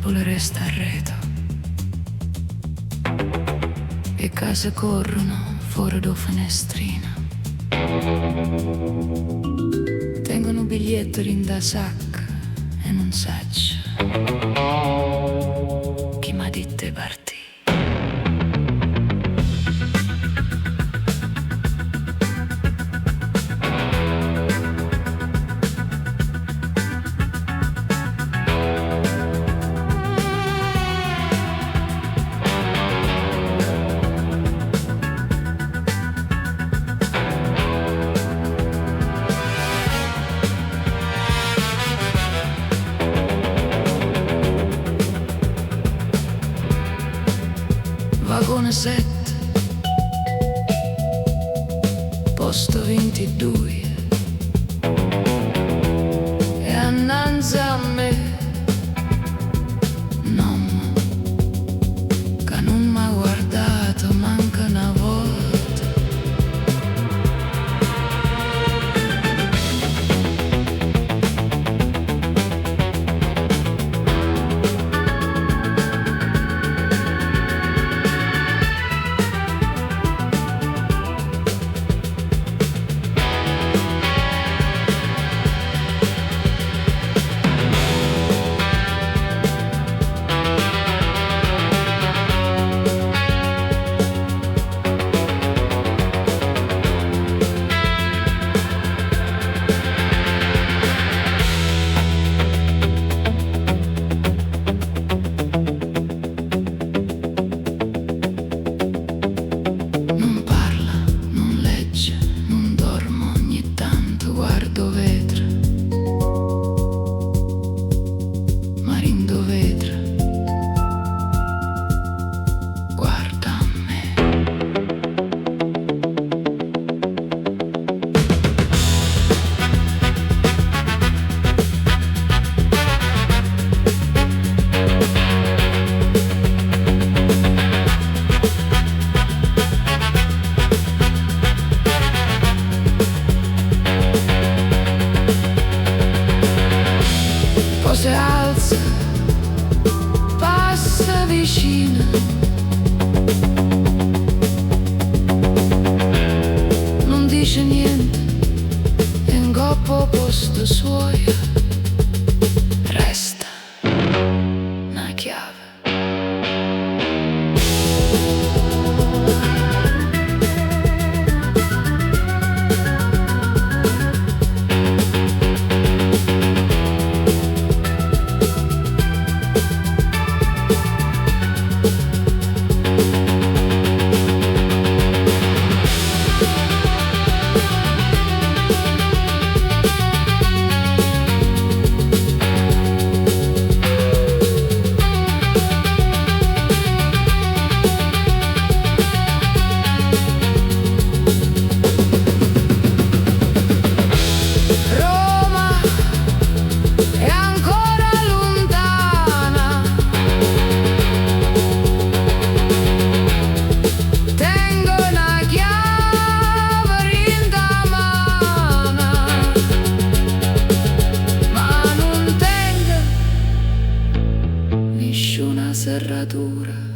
Napoli resta arredo e case corrono fuori do finestrino. Tengono un biglietto in da sacca e non saccio chi m'ha detto di partì. Vagone 7, posto 22, e annanzi a me nonno che non m'ha guardato manca una volta. Se alza, passa vicino, non dice niente, e in coppo posto suo resta una chiave. Serratura